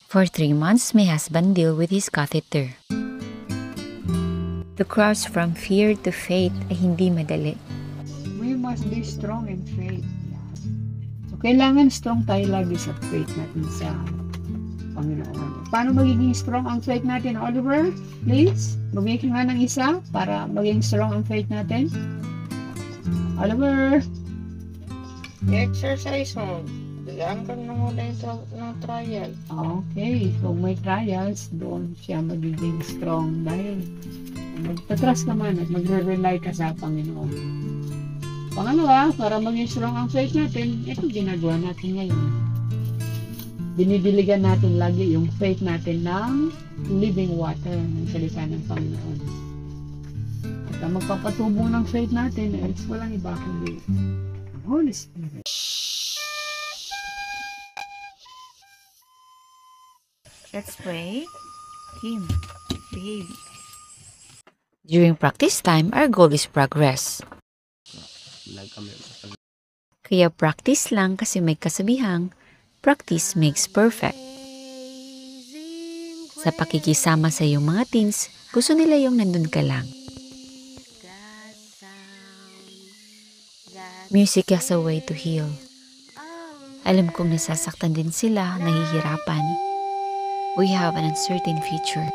For 3 months, my husband dealt with his catheter. To cross from fear to faith ay hindi madali. We must be strong in faith. So, kailangan strong tayo lagi sa faith natin sa Panginoon. Paano magiging strong ang faith natin, Oliver? Please, bumigay nga ng isa para maging strong ang faith natin. Oliver! I-exercise mo. Diyan ka na muna ng trial. Okay, so may trials, doon siya magiging strong dahil magtatrust naman at magre-rely ka sa Panginoon. Pangalawa, para maging strong ang faith natin, ito ginagawa natin ngayon. Dinidiligan natin lagi yung faith natin ng living water ng salita ng Panginoon. At ang magpapatubong ng faith natin is walang iba kundi ang Holy Spirit. Let's pray. Kim, behave. During practice time, our goal is progress. Kaya practice lang kasi may kasabihang, practice makes perfect. Sa pakikisama sa iyong mga teens, gusto nila yung nandun ka lang. Music has a way to heal. Alam kong nasasaktan din sila, nahihirapan. We have an uncertain future.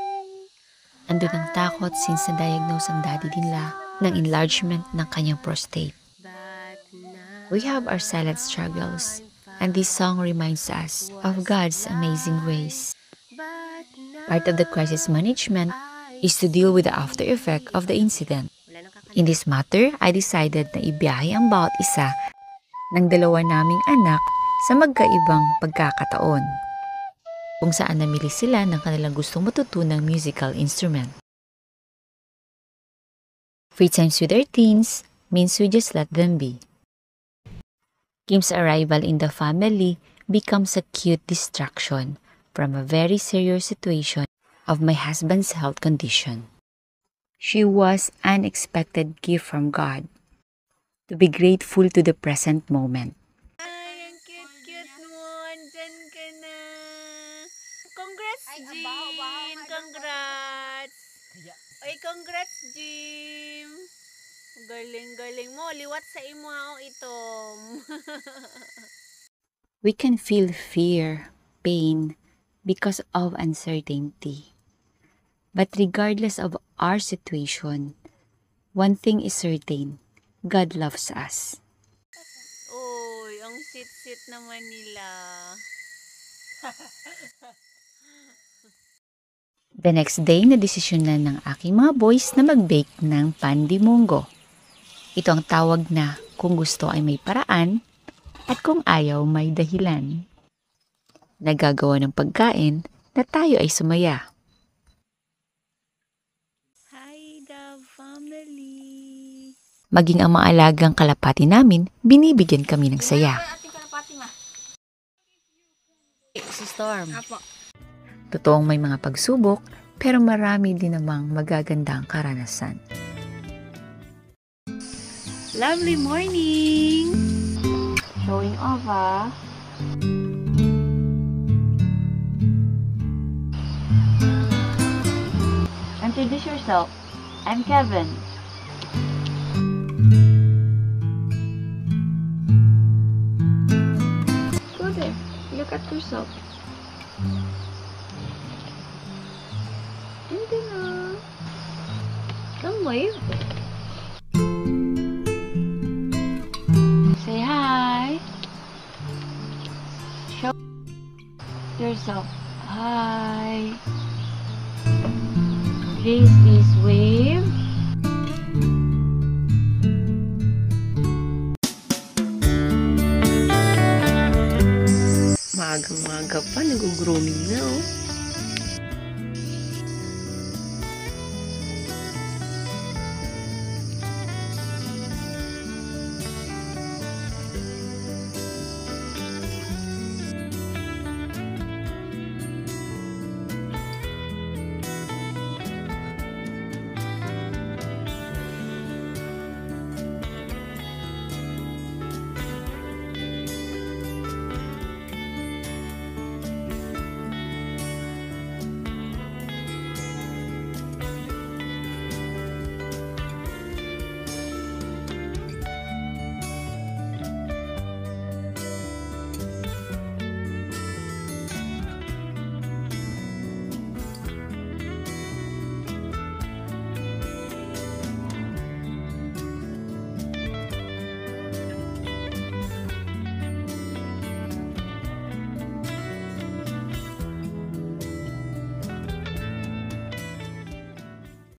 Andun ang takot since na-diagnose ang daddy nila ng enlargement ng kanyang prostate. We have our silent struggles, and this song reminds us of God's amazing ways. Part of the crisis management is to deal with the after effect of the incident. In this matter, I decided na ibiyahe ang bawat isa ng dalawa naming anak sa magkaibang pagkakataon, kung saan namili sila ng kanilang gustong matutunang musical instrument. Free times with their teens means we just let them be. Kim's arrival in the family becomes a cute distraction from a very serious situation of my husband's health condition. She was an unexpected gift from God. To be grateful to the present moment. Ay, ang cute-cute mo. Andyan ka na. Congrats, Jim. Congrats. Ay, congrats, Jim. Galing-galing mo. Liwat sa imo ako itom. We can feel fear, pain, because of uncertainty. But regardless of our situation, one thing is certain, God loves us. Uy, ang sit-sit naman nila. The next day, na-desisyon na ng aking mga boys na mag-bake ng pandimongo. Ito ang tawag na kung gusto ay may paraan at kung ayaw may dahilan. Nagagawa ng pagkain na tayo ay sumaya. Hi, the family. Maging ang mga alagang kalapati namin, binibigyan kami ng saya. Si Storm. Apo. Totoong may mga pagsubok, pero marami din namang magagandang karanasan. Lovely morning! Showing off, ah. Introduce yourself. I'm Kevin. Go there. Look at yourself. Hindi na. Come wave. Say hi. Show yourself. Hi. This is wave. Maagang-maaga pa, nag-grooming na oh.